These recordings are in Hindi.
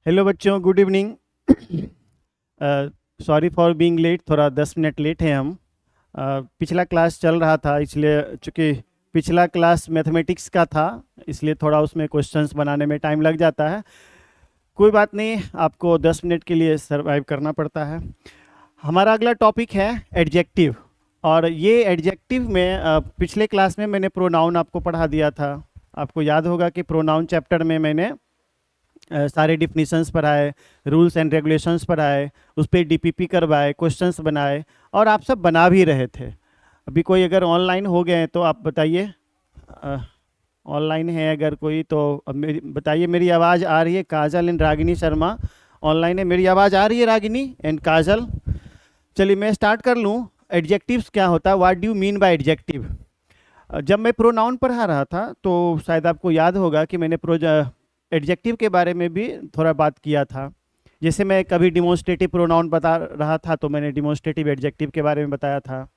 हेलो बच्चों, good evening. Sorry for being late, थोड़ा 10 मिनट लेट हैं हम। पिछला क्लास चल रहा था, इसलिए चूँकि पिछला क्लास मैथमेटिक्स का था, इसलिए थोड़ा उसमें क्वेश्चंस बनाने में टाइम लग जाता है। कोई बात नहीं, आपको 10 मिनट के लिए सरवाइव करना पड़ता है। हमारा अगला टॉपिक है एडजेक्टिव। और ये एडजेक्टिव में पिछले क्लास में मैंने प्रोनाउन आपको पढ़ा दिया था। आपको याद होगा कि प्रोनाउन चैप्टर में मैंने सारे डिफिनीशंस पढ़ाए, रूल्स एंड रेगुलेशंस पढ़ाए, उस पर डीपीपी करवाए, क्वेश्चंस बनाए, और आप सब बना भी रहे थे। अभी कोई अगर ऑनलाइन हो गए हैं तो आप बताइए, ऑनलाइन है अगर कोई तो अब बताइए। मेरी आवाज़ आ रही है? काजल एंड रागिनी शर्मा ऑनलाइन है। मेरी आवाज़ आ रही है रागिनी एंड काजल? चलिए मैं स्टार्ट कर लूँ। एडजेक्टिव्स क्या होता है, what do mean by adjective? जब मैं प्रोनाउन पढ़ा रहा था तो शायद आपको याद होगा कि मैंने एडजेक्टिव के बारे में भी थोड़ा बात किया था। जैसे मैं कभी डिमोन्स्ट्रेटिव प्रोनाउन बता रहा था तो मैंने डिमोन्स्ट्रेटिव एडजेक्टिव के बारे में बताया था।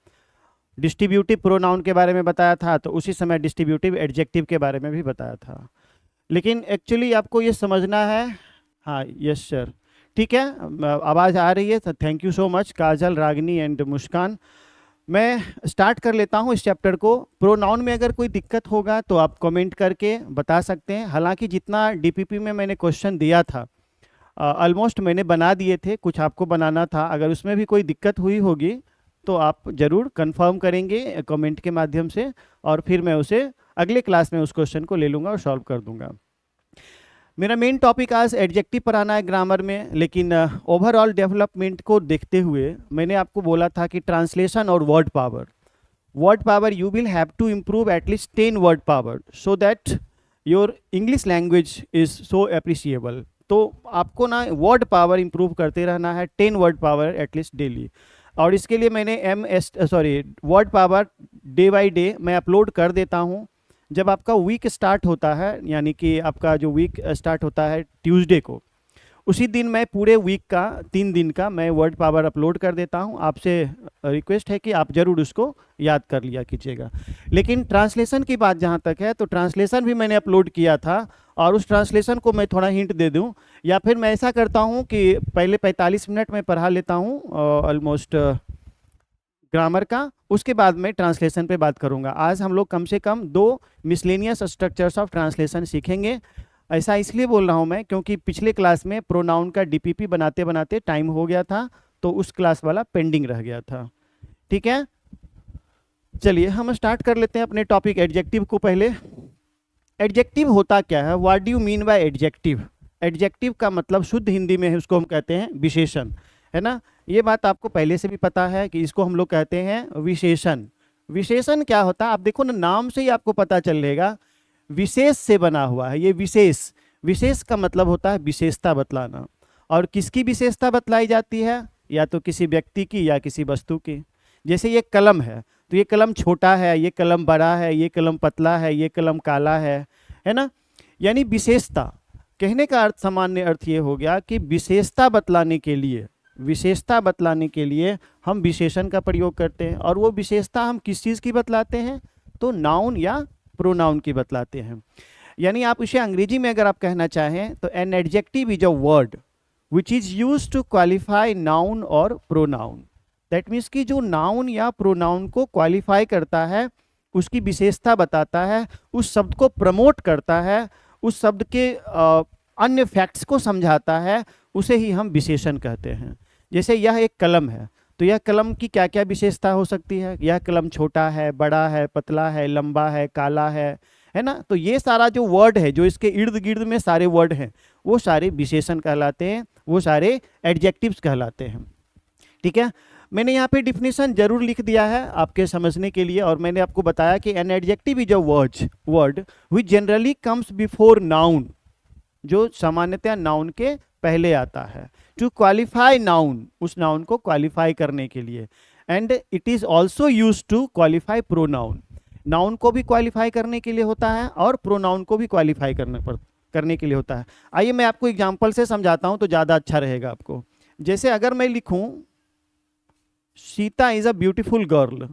डिस्ट्रीब्यूटिव प्रोनाउन के बारे में बताया था तो उसी समय डिस्ट्रीब्यूटिव एडजेक्टिव के बारे में भी बताया था। लेकिन एक्चुअली आपको ये समझना है। हाँ, यस सर, ठीक है। आवाज़ आ रही है तो thank you so much Kajal, Ragini and Muskan. मैं स्टार्ट कर लेता हूँ इस चैप्टर को। प्रोनाउन में अगर कोई दिक्कत होगा तो आप कमेंट करके बता सकते हैं। हालांकि जितना डीपीपी में मैंने क्वेश्चन दिया था ऑलमोस्ट मैंने बना दिए थे, कुछ आपको बनाना था। अगर उसमें भी कोई दिक्कत हुई होगी तो आप ज़रूर कंफर्म करेंगे कमेंट के माध्यम से, और फिर मैं उसे अगले क्लास में उस क्वेश्चन को ले लूँगा और सॉल्व कर दूँगा। मेरा मेन टॉपिक आज एडजेक्टिव पढ़ाना है ग्रामर में, लेकिन ओवरऑल डेवलपमेंट को देखते हुए मैंने आपको बोला था कि ट्रांसलेशन और word power you will have to improve at least 10 word power so that your English language is so appreciable। तो आपको ना वर्ड पावर इंप्रूव करते रहना है, 10 वर्ड पावर एटलीस्ट डेली। और इसके लिए मैंने word power day by day मैं अपलोड कर देता हूँ। जब आपका वीक स्टार्ट होता है, यानी कि आपका जो वीक स्टार्ट होता है ट्यूसडे को, उसी दिन मैं पूरे वीक का 3 दिन का मैं वर्ड पावर अपलोड कर देता हूं। आपसे रिक्वेस्ट है कि आप ज़रूर उसको याद कर लिया कीजिएगा। लेकिन ट्रांसलेशन की बात जहां तक है तो ट्रांसलेशन भी मैंने अपलोड किया था, और उस ट्रांसलेशन को मैं थोड़ा हिंट दे दूं, या फिर मैं ऐसा करता हूं कि पहले 45 मिनट में पढ़ा लेता हूं ऑलमोस्ट ग्रामर का, उसके बाद में ट्रांसलेशन पे बात करूंगा। आज हम लोग कम से कम 2 मिसलेनियस स्ट्रक्चर्स ऑफ ट्रांसलेशन सीखेंगे। ऐसा इसलिए बोल रहा हूं मैं क्योंकि पिछले क्लास में प्रोनाउन का डीपीपी बनाते बनाते टाइम हो गया था, तो उस क्लास वाला पेंडिंग रह गया था। ठीक है, चलिए हम स्टार्ट कर लेते हैं अपने टॉपिक एडजेक्टिव को। पहले एडजेक्टिव होता क्या है, what do you mean by adjective? Adjective का मतलब शुद्ध हिंदी में है, उसको हम कहते हैं विशेषण, है ना। ये बात आपको पहले से भी पता है कि इसको हम लोग कहते हैं विशेषण। विशेषण क्या होता है, आप देखो ना, नाम से ही आपको पता चलेगा, विशेष से बना हुआ है ये विशेष। विशेष का मतलब होता है विशेषता बतलाना। और किसकी विशेषता बतलाई जाती है? या तो किसी व्यक्ति की या किसी वस्तु की। जैसे ये कलम है तो ये कलम छोटा है, ये कलम बड़ा है, ये कलम पतला है, ये कलम काला है ना। यानी विशेषता कहने का अर्थ, सामान्य अर्थ ये हो गया कि विशेषता बतलाने के लिए, विशेषता बतलाने के लिए हम विशेषण का प्रयोग करते हैं। और वो विशेषता हम किस चीज़ की बतलाते हैं? तो नाउन या प्रोनाउन की बतलाते हैं। यानी आप इसे अंग्रेजी में अगर आप कहना चाहें तो an adjective is a word which is use to qualify noun और प्रोनाउन। दैट मीन्स कि जो नाउन या प्रोनाउन को क्वालिफाई करता है, उसकी विशेषता बताता है, उस शब्द को प्रमोट करता है, उस शब्द के अन्य फैक्ट्स को समझाता है, उसे ही हम विशेषण कहते हैं। जैसे यह एक कलम है तो यह कलम की क्या क्या विशेषता हो सकती है? यह कलम छोटा है, बड़ा है, पतला है, लंबा है, काला है ना। तो ये सारा जो वर्ड है, जो इसके इर्द गिर्द में सारे वर्ड हैं, वो सारे विशेषण कहलाते हैं, वो सारे एडजेक्टिव्स कहलाते हैं। ठीक है, मैंने यहाँ पे डिफिनेशन जरूर लिख दिया है आपके समझने के लिए। और मैंने आपको बताया कि an adjective is a word which generally comes before noun, जो सामान्यतः नाउन के पहले आता है, टू क्वालिफाई नाउन, उस नाउन को क्वालिफाई करने के लिए। And it is also use to qualify pronoun. Noun को भी क्वालिफाई करने के लिए होता है और प्रोनाउन को भी क्वालिफाई करने के लिए होता है। आइए मैं आपको एग्जाम्पल से समझाता हूं तो ज़्यादा अच्छा रहेगा आपको। जैसे अगर मैं लिखूं Sita is a beautiful girl,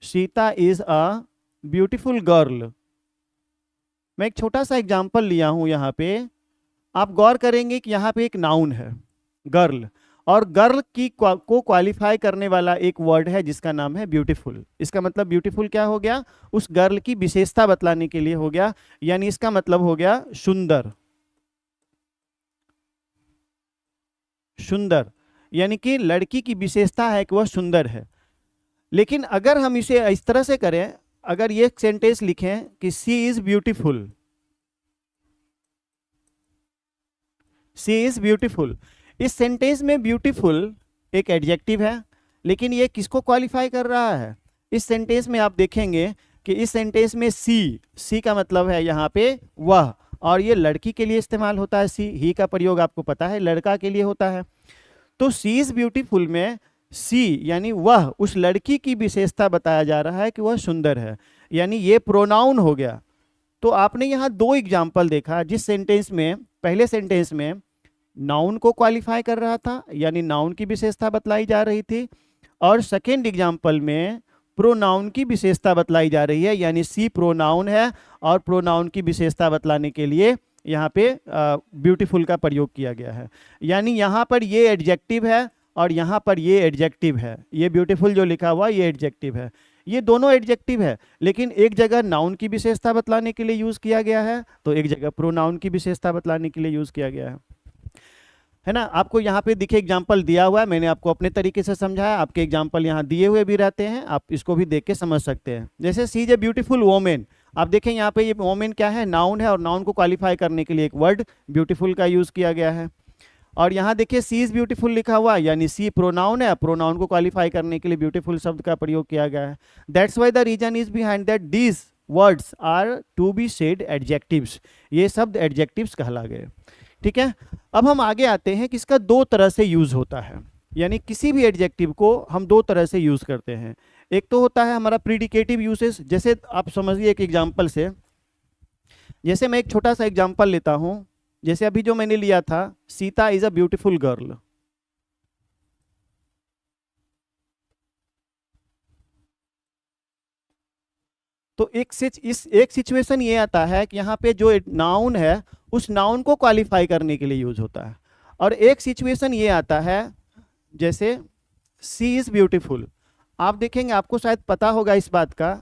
Sita is a beautiful girl. मैं एक छोटा सा एग्जाम्पल लिया हूं यहाँ पे। आप गौर करेंगे कि यहाँ पे एक नाउन है गर्ल, और गर्ल की को क्वालिफाई करने वाला एक वर्ड है जिसका नाम है ब्यूटीफुल। इसका मतलब ब्यूटीफुल क्या हो गया, उस गर्ल की विशेषता बतलाने के लिए हो गया, यानी इसका मतलब हो गया सुंदर। सुंदर यानी कि लड़की की विशेषता है कि वह सुंदर है। लेकिन अगर हम इसे इस तरह से करें, अगर ये सेंटेंस लिखें कि she is beautiful, she is beautiful, इस सेंटेंस में ब्यूटीफुल एक एडजेक्टिव है, लेकिन ये किसको क्वालिफाई कर रहा है? इस सेंटेंस में आप देखेंगे कि इस सेंटेंस में सी का मतलब है यहाँ पे वह, और ये लड़की के लिए इस्तेमाल होता है। सी ही का प्रयोग आपको पता है लड़का के लिए होता है। तो सी इज ब्यूटीफुल में सी यानी वह, उस लड़की की विशेषता बताया जा रहा है कि वह सुंदर है, यानी ये प्रोनाउन हो गया। तो आपने यहाँ दो एग्जाम्पल देखा, जिस सेंटेंस में पहले सेंटेंस में नाउन को क्वालिफाई कर रहा था, यानी नाउन की विशेषता बतलाई जा रही थी, और सेकेंड एग्जाम्पल में प्रोनाउन की विशेषता बतलाई जा रही है, यानी सी प्रोनाउन है और प्रोनाउन की विशेषता बतलाने के लिए यहाँ पे ब्यूटीफुल का प्रयोग किया गया है। यानी यहाँ पर ये एडजेक्टिव है और यहाँ पर ये एडजेक्टिव है, ये ब्यूटीफुल जो लिखा हुआ ये एडजेक्टिव है, ये दोनों एडजेक्टिव है, लेकिन एक जगह नाउन की विशेषता बतलाने के लिए यूज किया गया है, तो एक जगह प्रोनाउन की विशेषता बतलाने के लिए यूज किया गया है ना। आपको यहाँ पे दिखे एग्जाम्पल दिया हुआ है, मैंने आपको अपने तरीके से समझाया, आपके एग्जाम्पल यहाँ दिए हुए भी रहते हैं, आप इसको भी देख के समझ सकते हैं। जैसे सी इज ए ब्यूटीफुल वोमेन, आप देखें यहाँ पे ये वोमेन क्या है, नाउन है, और नाउन को क्वालिफाई करने के लिए एक वर्ड ब्यूटीफुल का यूज किया गया है। और यहाँ देखिए सी इज ब्यूटीफुल लिखा हुआ, यानी सी प्रोनाउन है, प्रोनाउन को क्वालिफाई करने के लिए ब्यूटीफुल शब्द का प्रयोग किया गया है। That's why the reason is behind that these words are to be said adjectives, ये शब्द एडजेक्टिव्स कहला गए। ठीक है, अब हम आगे आते हैं कि इसका दो तरह से यूज होता है, यानी किसी भी एडजेक्टिव को हम दो तरह से यूज करते हैं। एक तो होता है हमारा प्रीडिकेटिव यूसेज, जैसे आप समझिए एक एग्जांपल से, जैसे मैं एक छोटा सा एग्जांपल लेता हूं, जैसे अभी जो मैंने लिया था, Sita is a beautiful girl. तो एक सिचुएशन ये आता है कि यहाँ पे जो नाउन है उस नाउन को क्वालिफाई करने के लिए यूज होता है, और एक सिचुएशन ये आता है जैसे सी इज ब्यूटीफुल। आप देखेंगे, आपको शायद पता होगा इस बात का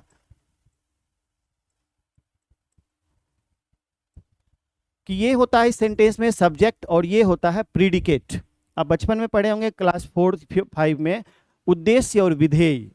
कि ये होता है इस सेंटेंस में सब्जेक्ट और ये होता है प्रीडिकेट। आप बचपन में पढ़े होंगे क्लास 4-5 में, उद्देश्य और विधेय।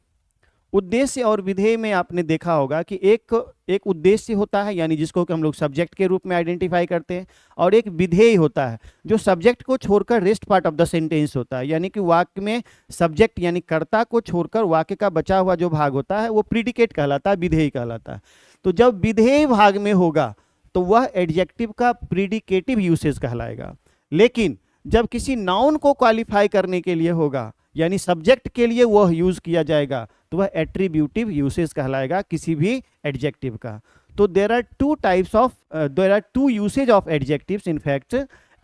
उद्देश्य और विधेय में आपने देखा होगा कि एक उद्देश्य होता है, यानी जिसको कि हम लोग सब्जेक्ट के रूप में आइडेंटिफाई करते हैं, और एक विधेय होता है जो सब्जेक्ट को छोड़कर rest part of the sentence होता है, यानी कि वाक्य में सब्जेक्ट यानी कर्ता को छोड़कर वाक्य का बचा हुआ जो भाग होता है वो प्रीडिकेट कहलाता है, विधेय कहलाता है। तो जब विधेय भाग में होगा तो वह एडजेक्टिव का प्रीडिकेटिव यूसेज कहलाएगा, लेकिन जब किसी नाउन को क्वालिफाई करने के लिए होगा, यानी सब्जेक्ट के लिए वह यूज किया जाएगा, तो वह एट्रीब्यूटिव यूसेज कहलाएगा किसी भी एडजेक्टिव का। तो there are two usage of adjectives, in fact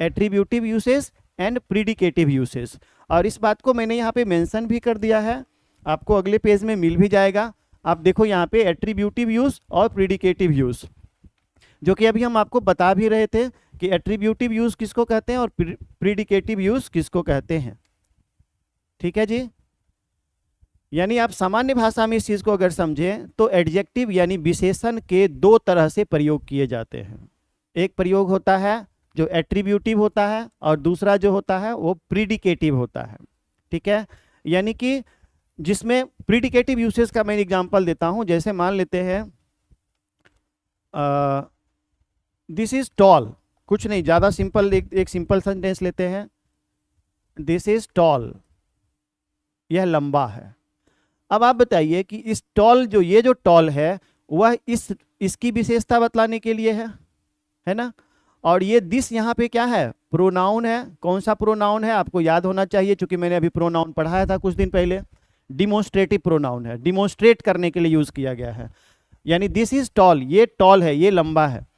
attributive usage and predicative usage. और इस बात को मैंने यहाँ पे मेंशन भी कर दिया है, आपको अगले पेज में मिल भी जाएगा। आप देखो यहाँ पे एट्रीब्यूटिव यूज और प्रीडिकेटिव यूज, जो कि अभी हम आपको बता भी रहे थे कि एट्रीब्यूटिव यूज किसको कहते हैं और प्रीडिकेटिव यूज किसको कहते हैं। ठीक है जी, यानी आप सामान्य भाषा में इस चीज को अगर समझें तो एडजेक्टिव यानी विशेषण के दो तरह से प्रयोग किए जाते हैं। एक प्रयोग होता है जो एट्रीब्यूटिव होता है, और दूसरा जो होता है वो प्रीडिकेटिव होता है। ठीक है, यानी कि जिसमें प्रीडिकेटिव यूसेज का मैं एग्जांपल देता हूं, जैसे मान लेते हैं दिस इज टॉल, कुछ नहीं, ज्यादा सिंपल, एक सिंपल सेंटेंस लेते हैं, दिस इज टॉल, यह लंबा है। अब आप बताइए कि इस टॉल ये जो टॉल है वह इसकी विशेषता बतलाने के लिए है ना, और ये दिस यहाँ पे क्या है, प्रोनाउन है। कौन सा प्रोनाउन है आपको याद होना चाहिए, क्योंकि मैंने अभी प्रोनाउन पढ़ाया था कुछ दिन पहले, डिमोन्स्ट्रेटिव प्रोनाउन है, डिमोन्स्ट्रेट करने के लिए यूज किया गया है, यानी दिस इज टॉल, ये टॉल है, ये लंबा है।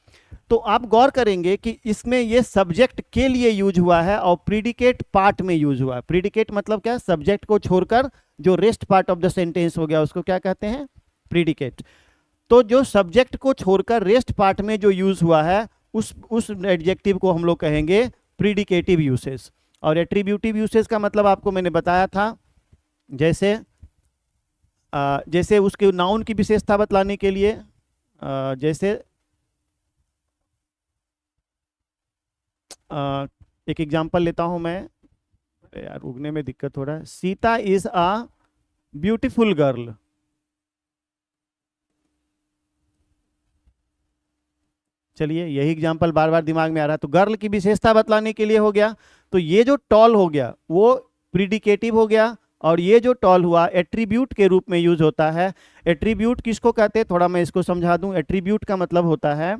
तो आप गौर करेंगे कि इसमें ये सब्जेक्ट के लिए यूज हुआ है और प्रीडिकेट पार्ट में यूज हुआ है। प्रीडिकेट मतलब क्या, सब्जेक्ट को छोड़कर जो rest part of the sentence हो गया उसको क्या कहते हैं, प्रीडिकेट। तो जो सब्जेक्ट को छोड़कर रेस्ट पार्ट में जो यूज हुआ है उस एडजेक्टिव को हम लोग कहेंगे प्रीडिकेटिव यूसेज। और एट्रीब्यूटिव यूसेज का मतलब आपको मैंने बताया था, जैसे उसके नाउन की विशेषता बतलाने के लिए, जैसे एक एग्जांपल लेता हूं मैं, यार उगने में दिक्कत हो रहा है। Sita is a beautiful girl. चलिए यही एग्जांपल बार बार दिमाग में आ रहा है, तो गर्ल की विशेषता बतलाने के लिए हो गया। तो ये जो टॉल हो गया वो प्रीडिकेटिव हो गया, और ये जो टॉल हुआ एट्रीब्यूट के रूप में यूज होता है। एट्रीब्यूट किसको कहते हैं, थोड़ा मैं इसको समझा दूं। एट्रीब्यूट का मतलब होता है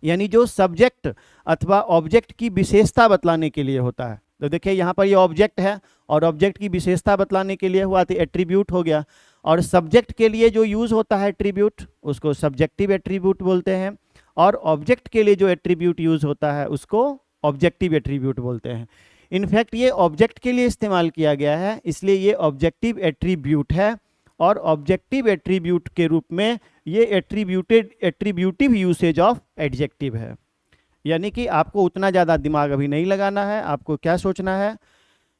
यानी जो सब्जेक्ट अथवा ऑब्जेक्ट की विशेषता बतलाने के लिए होता है। तो देखिए यहाँ पर ये ऑब्जेक्ट है और ऑब्जेक्ट की विशेषता बतलाने के लिए हुआ तो एट्रीब्यूट हो गया। और सब्जेक्ट के लिए जो यूज होता है एट्रीब्यूट, उसको सब्जेक्टिव एट्रीब्यूट बोलते हैं, और ऑब्जेक्ट के लिए जो एट्रीब्यूट यूज होता है उसको ऑब्जेक्टिव एट्रीब्यूट बोलते हैं। इनफैक्ट ये ऑब्जेक्ट के लिए इस्तेमाल किया गया है, इसलिए ये ऑब्जेक्टिव एट्रीब्यूट है। और ऑब्जेक्टिव एट्रीब्यूट के रूप में ये एट्रीब्यूटिव यूसेज ऑफ एडजेक्टिव है। यानी कि आपको उतना ज़्यादा दिमाग अभी नहीं लगाना है। आपको क्या सोचना है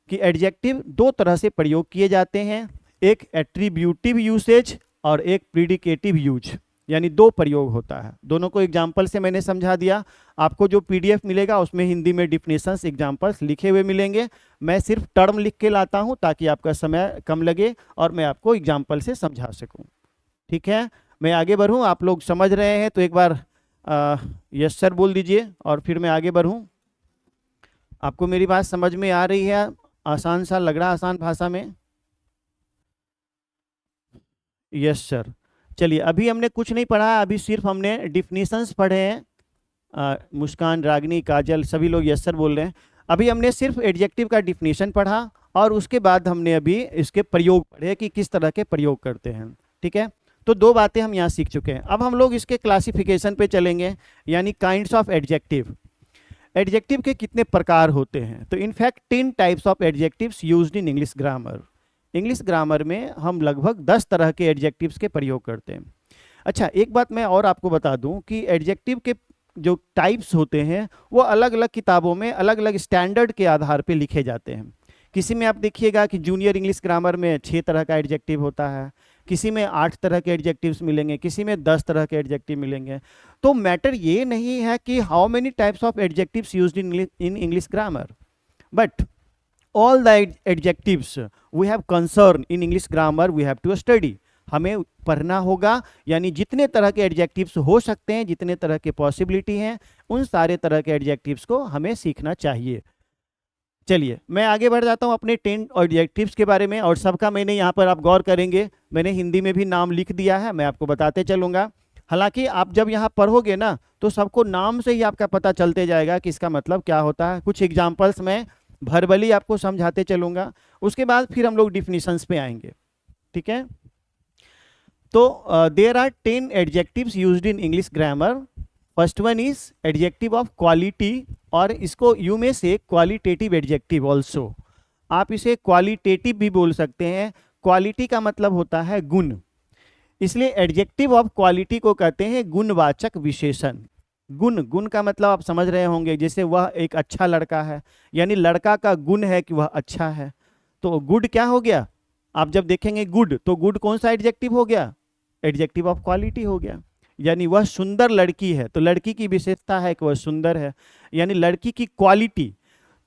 कि एडजेक्टिव दो तरह से प्रयोग किए जाते हैं, एक एट्रीब्यूटिव यूसेज और एक प्रीडिकेटिव यूज, यानी दो प्रयोग होता है। दोनों को एग्जाम्पल से मैंने समझा दिया। आपको जो पीडीएफ मिलेगा उसमें हिंदी में डिफिनेशंस एग्जाम्पल्स लिखे हुए मिलेंगे। मैं सिर्फ टर्म लिख के लाता हूं ताकि आपका समय कम लगे और मैं आपको एग्जाम्पल से समझा सकूं। ठीक है, मैं आगे बढ़ूं। आप लोग समझ रहे हैं तो एक बार यस सर बोल दीजिए और फिर मैं आगे बढ़ूं। आपको मेरी बात समझ में आ रही है? आसान सा लग रहा, आसान भाषा में? Yes sir. चलिए अभी हमने कुछ नहीं पढ़ा, अभी सिर्फ हमने डिफिनीशंस पढ़े हैं। मुस्कान, रागनी, काजल सभी लोग यस सर बोल रहे हैं। अभी हमने सिर्फ एडजेक्टिव का डिफिनीशन पढ़ा और उसके बाद हमने अभी इसके प्रयोग पढ़े कि किस तरह के प्रयोग करते हैं। ठीक है, तो दो बातें हम यहाँ सीख चुके हैं। अब हम लोग इसके क्लासिफिकेशन पे चलेंगे, यानी काइंड्स ऑफ एडजेक्टिव। एडजेक्टिव के कितने प्रकार होते हैं? तो in fact 10 types of adjectives used in English grammar. English grammar में हम लगभग 10 तरह के एडजेक्टिव्स के प्रयोग करते हैं। अच्छा, एक बात मैं और आपको बता दूं कि एडजेक्टिव के जो टाइप्स होते हैं वो अलग अलग किताबों में अलग अलग स्टैंडर्ड के आधार पे लिखे जाते हैं। किसी में आप देखिएगा कि जूनियर इंग्लिश ग्रामर में 6 तरह का एडजेक्टिव होता है, किसी में 8 तरह के एडजेक्टिव्स मिलेंगे, किसी में 10 तरह के एडजेक्टिव मिलेंगे। तो मैटर ये नहीं है कि how many types of adjectives used in English grammar, but all the adjectives we have concern in English grammar we have to study। हमें पढ़ना होगा, यानी जितने तरह के एडजेक्टिव्स हो सकते हैं, जितने तरह के पॉसिबिलिटी हैं, उन सारे तरह के एडजेक्टिव्स को हमें सीखना चाहिए। चलिए मैं आगे बढ़ जाता हूं अपने 10 एडजेक्टिव्स के बारे में, और सबका मैंने यहाँ पर आप गौर करेंगे मैंने हिंदी में भी नाम लिख दिया है, मैं आपको बताते चलूंगा। हालांकि आप जब यहाँ पढ़ोगे ना तो सबको नाम से ही आपका पता चलते जाएगा कि इसका मतलब क्या होता है। कुछ एग्जाम्पल्स में भर्बली आपको समझाते चलूंगा, उसके बाद फिर हम लोग डिफिनीशंस पे आएंगे। ठीक है, तो there are 10 adjectives used in English grammar. First one is adjective of quality, और इसको यू में से क्वालिटेटिव एडजेक्टिव ऑल्सो। आप इसे क्वालिटेटिव भी बोल सकते हैं। क्वालिटी का मतलब होता है गुण, इसलिए एडजेक्टिव ऑफ क्वालिटी को कहते हैं गुणवाचक विशेषण। गुण का मतलब आप समझ रहे होंगे, जैसे वह एक अच्छा लड़का है, यानी लड़का का गुण है कि वह अच्छा है। तो गुड क्या हो गया? आप जब देखेंगे गुड, तो गुड कौन सा एडजेक्टिव हो गया? एडजेक्टिव ऑफ क्वालिटी हो गया। यानी वह सुंदर लड़की है, तो लड़की की विशेषता है कि वह सुंदर है, यानी लड़की की क्वालिटी।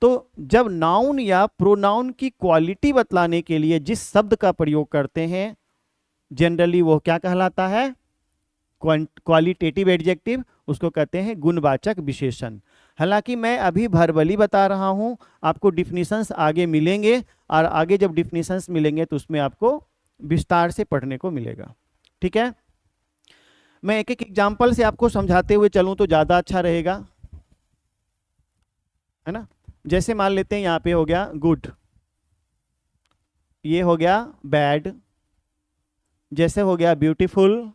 तो जब नाउन या प्रोनाउन की क्वालिटी बतलाने के लिए जिस शब्द का प्रयोग करते हैं जनरली वो क्या कहलाता है? क्वालिटेटिव एडजेक्टिव, उसको कहते हैं गुणवाचक विशेषण। हालांकि मैं अभी भर्बली बता रहा हूं, आपको डिफिनीशंस आगे मिलेंगे, और आगे जब डिफिनीशंस मिलेंगे तो उसमें आपको विस्तार से पढ़ने को मिलेगा। ठीक है, मैं एक एक एग्जाम्पल से आपको समझाते हुए चलूं तो ज़्यादा अच्छा रहेगा, है ना। जैसे मान लेते हैं यहाँ पे हो गया गुड, ये हो गया बैड, जैसे हो गया ब्यूटीफुल,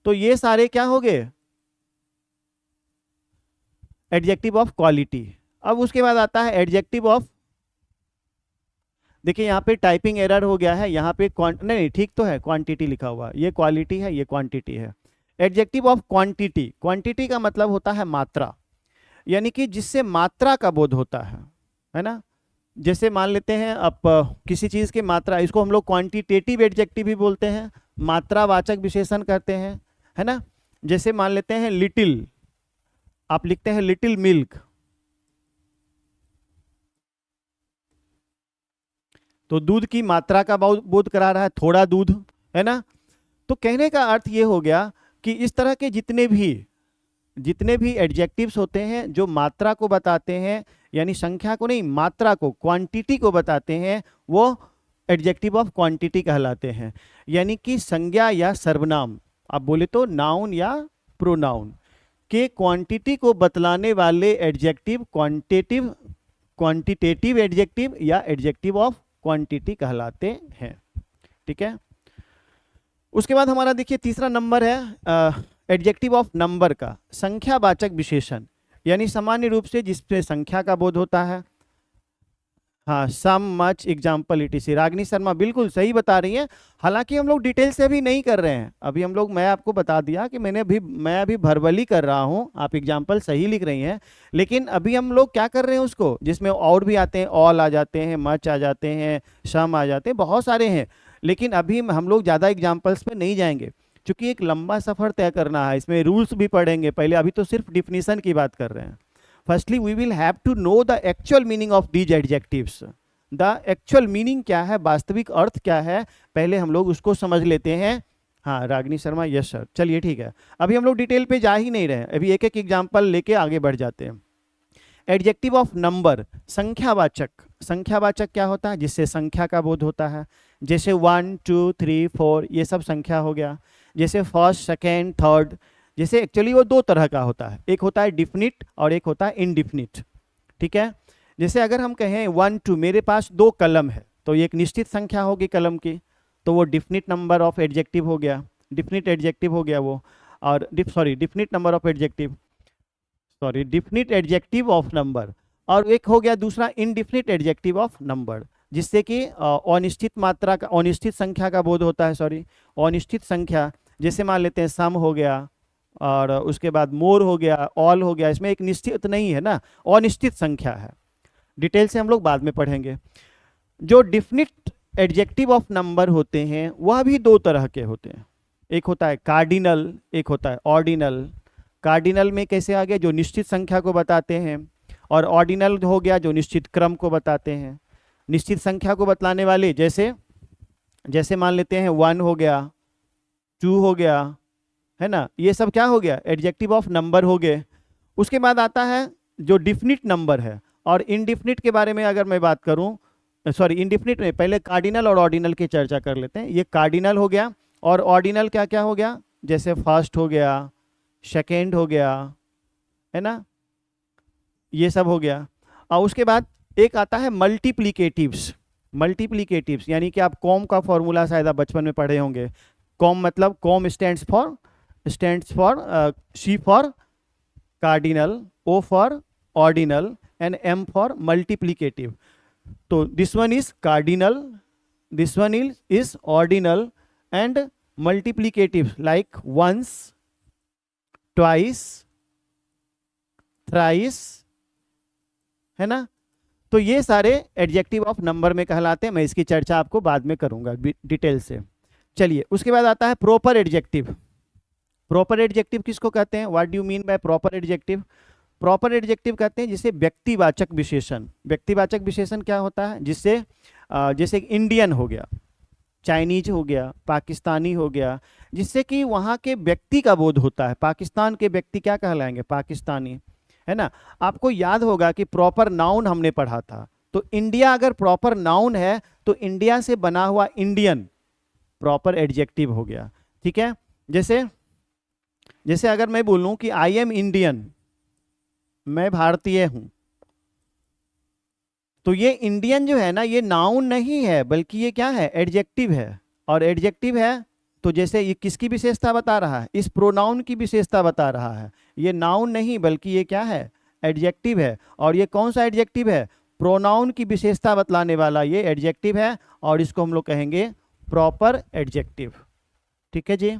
तो ये सारे क्या हो गए? Adjective of quality. अब उसके बाद आता है एडजेक्टिव ऑफ, देखिए यहाँ पे टाइपिंग एरर हो गया है, यहाँ पे नहीं ठीक तो है, क्वांटिटी लिखा हुआ, ये क्वालिटी है, ये क्वांटिटी है। एडजेक्टिव ऑफ क्वांटिटी, क्वांटिटी का मतलब होता है मात्रा, यानी कि जिससे मात्रा का बोध होता है ना। जैसे मान लेते हैं आप किसी चीज़ की मात्रा, इसको हम लोग क्वांटिटेटिव एडजेक्टिव भी बोलते हैं, मात्रावाचक विशेषण करते हैं, है ना। जैसे मान लेते हैं लिटिल, आप लिखते हैं लिटिल मिल्क, तो दूध की मात्रा का बोध करा रहा है, थोड़ा दूध, है ना। तो कहने का अर्थ ये हो गया कि इस तरह के जितने भी एडजेक्टिव्स होते हैं जो मात्रा को बताते हैं, यानी संख्या को नहीं, मात्रा को, क्वांटिटी को बताते हैं, वो एडजेक्टिव ऑफ क्वांटिटी कहलाते हैं। यानी कि संज्ञा या सर्वनाम, आप बोले तो नाउन या प्रोनाउन के क्वांटिटी को बतलाने वाले एडजेक्टिव क्वांटिटेटिव एडजेक्टिव या एडजेक्टिव ऑफ क्वांटिटी कहलाते हैं। ठीक है। उसके बाद हमारा देखिए तीसरा नंबर है एडजेक्टिव ऑफ नंबर का, संख्यावाचक विशेषण, यानी सामान्य रूप से जिसपे संख्या का बोध होता है। हाँ, some, much, example, etc. Ragini Sharma बिल्कुल सही बता रही हैं। हालांकि हम लोग डिटेल से अभी नहीं कर रहे हैं, अभी हम लोग, मैं आपको बता दिया कि मैं अभी वर्बली कर रहा हूँ, आप एग्जाम्पल सही लिख रही हैं, लेकिन अभी हम लोग क्या कर रहे हैं उसको, जिसमें और भी आते हैं, ऑल आ जाते हैं, मच आ जाते हैं, सम आ जाते हैं, बहुत सारे हैं, लेकिन अभी हम लोग ज़्यादा एग्जाम्पल्स पे नहीं जाएंगे क्योंकि एक लंबा सफ़र तय करना है, इसमें रूल्स भी पढ़ेंगे पहले, अभी तो सिर्फ डिफिनीशन की बात कर रहे हैं। Firstly we will have to know the actual meaning of these adjectives, the actual meaning क्या है, वास्तविक अर्थ क्या है, पहले हम लोग उसको समझ लेते हैं। हाँ रागिनी शर्मा, यस सर, चलिए ठीक है, अभी हम लोग डिटेल पे जा ही नहीं रहे, अभी एक एक एग्जाम्पल लेके आगे बढ़ जाते हैं। एडजेक्टिव ऑफ नंबर, संख्यावाचक, संख्यावाचक क्या होता है, जिससे संख्या का बोध होता है, जैसे 1 2 3 4 ये सब संख्या हो गया। जैसे फर्स्ट, सेकेंड, थर्ड, जैसे एक्चुअली वो दो तरह का होता है, एक होता है डिफिनिट और एक होता है इनडिफिनिट। ठीक है। जैसे अगर हम कहें 1 2, मेरे पास 2 कलम है, तो ये एक निश्चित संख्या होगी कलम की, तो वो डिफिनिट नंबर ऑफ एडजेक्टिव हो गया, डिफिनिट एडजेक्टिव हो गया वो। और definite number of adjective, definite adjective of number. और एक हो गया दूसरा इनडिफिनिट एडजेक्टिव ऑफ नंबर, जिससे कि अनिश्चित मात्रा का, अनिश्चित संख्या का बोध होता है, अनिश्चित संख्या। जैसे मान लेते हैं सम हो गया, और उसके बाद मोर हो गया, ऑल हो गया, इसमें एक निश्चित नहीं है ना, अनिश्चित संख्या है। डिटेल से हम लोग बाद में पढ़ेंगे। जो डिफिनिट एडजेक्टिव ऑफ नंबर होते हैं वह भी दो तरह के होते हैं, एक होता है कार्डिनल, एक होता है ऑर्डिनल। कार्डिनल में कैसे आ गया, जो निश्चित संख्या को बताते हैं, और ऑर्डिनल हो गया जो निश्चित क्रम को बताते हैं। निश्चित संख्या को बतलाने वाले जैसे मान लेते हैं 1 हो गया, 2 हो गया, है ना, ये सब क्या हो गया, एडजेक्टिव ऑफ नंबर हो गए। उसके बाद आता है जो डिफिनिट नंबर है, और इनडिफिनिट के बारे में अगर मैं बात करूं, इनडिफिनिट में पहले कार्डिनल और ऑर्डिनल की चर्चा कर लेते हैं। ये कार्डिनल हो गया, और ऑर्डिनल क्या क्या हो गया, जैसे फर्स्ट हो गया, सेकेंड हो गया, है ना, ये सब हो गया। और उसके बाद एक आता है मल्टीप्लिकेटिव्स। मल्टीप्लिकेटिव्स यानी कि आप कॉम का फॉर्मूला शायद आप बचपन में पढ़े होंगे। कॉम मतलब, COM stands for C for cardinal, O for ordinal, and M for multiplicative. तो this one is cardinal, this one is ordinal, and multiplicative like once, twice, thrice, है ना। तो ये सारे एडजेक्टिव ऑफ नंबर में कहलाते हैं, मैं इसकी चर्चा आपको बाद में करूंगा डिटेल से। चलिए, उसके बाद आता है प्रॉपर एडजेक्टिव। प्रॉपर एडजेक्टिव किसको कहते हैं, what do you mean by proper adjective. Proper adjective कहते हैं जिसे व्यक्तिवाचक विशेषण। व्यक्तिवाचक विशेषण क्या होता है, जिससे जैसे इंडियन हो गया, चाइनीज हो गया, पाकिस्तानी हो गया, जिससे कि वहाँ के व्यक्ति का बोध होता है। पाकिस्तान के व्यक्ति क्या कहलाएंगे, पाकिस्तानी, है ना। आपको याद होगा कि प्रॉपर नाउन हमने पढ़ा था, तो इंडिया अगर प्रॉपर नाउन है तो इंडिया से बना हुआ इंडियन प्रॉपर एडजेक्टिव हो गया। ठीक है। जैसे अगर मैं बोलूं कि आई एम इंडियन, मैं भारतीय हूं, तो ये इंडियन जो है ना, ये नाउन नहीं है, बल्कि ये क्या है, एडजेक्टिव है। और एडजेक्टिव है तो जैसे ये किसकी विशेषता बता रहा है, इस प्रोनाउन की विशेषता बता रहा है। ये नाउन नहीं बल्कि ये क्या है, एडजेक्टिव है। और ये कौन सा एडजेक्टिव है, प्रोनाउन की विशेषता बतलाने वाला ये एडजेक्टिव है, और इसको हम लोग कहेंगे प्रॉपर एडजेक्टिव। ठीक है जी।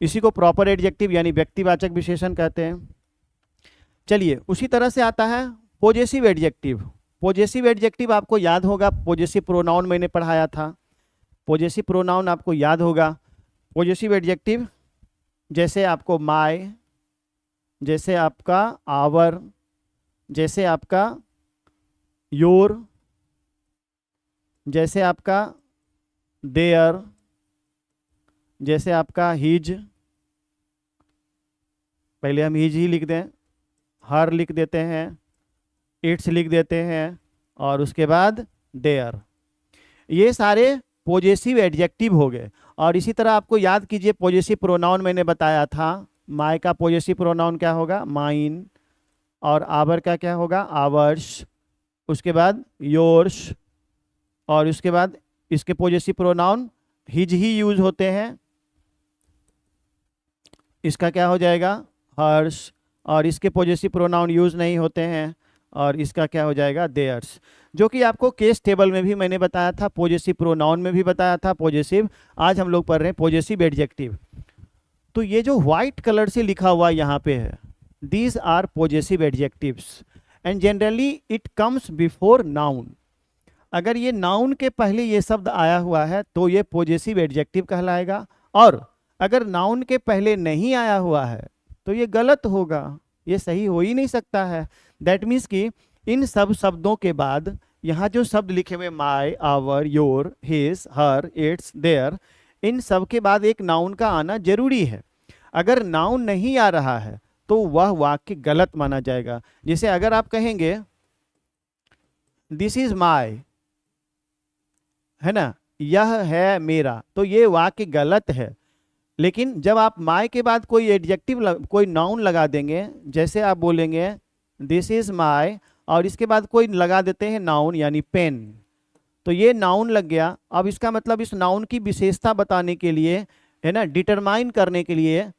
इसी को प्रॉपर एडजेक्टिव यानी व्यक्तिवाचक विशेषण कहते हैं। चलिए, उसी तरह से आता है पॉजेसिव एडजेक्टिव। पॉजेसिव एडजेक्टिव आपको याद होगा, पॉजेसिव प्रोनाउन मैंने पढ़ाया था, पॉजेसिव प्रोनाउन आपको याद होगा। पॉजेसिव एडजेक्टिव जैसे आपको माय, जैसे आपका आवर, जैसे आपका योर, जैसे आपका देयर, जैसे आपका हिज, पहले हम हिज ही लिख दें, हर लिख देते हैं, इट्स लिख देते हैं, और उसके बाद देयर। ये सारे पॉजेसिव एडजेक्टिव हो गए। और इसी तरह आपको याद कीजिए, पॉजेसिव प्रोनाउन मैंने बताया था, माय का पॉजेसिव प्रोनाउन क्या होगा, माइन, और आवर का क्या होगा, आवर्स, उसके बाद योर्स, और उसके बाद इसके possessive pronoun his he use होते हैं, इसका क्या हो जाएगा, हर्ष, और इसके पॉजेसिव प्रोनाउन यूज नहीं होते हैं, और इसका क्या हो जाएगा, देयर्स। जो कि आपको केस टेबल में भी मैंने बताया था, पॉजेसिव प्रोनाउन में भी बताया था पॉजेसिव। आज हम लोग पढ़ रहे हैं पॉजेसिव एडजेक्टिव। तो ये जो व्हाइट कलर से लिखा हुआ यहाँ पे है, these are possessive adjectives and generally it comes before noun. अगर ये नाउन के पहले ये शब्द आया हुआ है तो ये पॉजेसिव एडजेक्टिव कहलाएगा, और अगर नाउन के पहले नहीं आया हुआ है तो ये गलत होगा, ये सही हो ही नहीं सकता है। दैट मीन्स कि इन सब शब्दों के बाद यहाँ जो शब्द लिखे हुए my, our, your, his, her, its, their, इन सब के बाद एक नाउन का आना जरूरी है। अगर नाउन नहीं आ रहा है तो वह वाक्य गलत माना जाएगा। जैसे अगर आप कहेंगे दिस इज माय, है ना, यह है मेरा, तो ये वाक्य गलत है। लेकिन जब आप माय के बाद कोई एडजेक्टिव, कोई नाउन लगा देंगे, जैसे आप बोलेंगे दिस इज माय, और इसके बाद कोई लगा देते हैं नाउन यानी पेन, तो ये नाउन लग गया। अब इसका मतलब इस नाउन की विशेषता बताने के लिए, है ना, डिटरमाइन करने के लिए,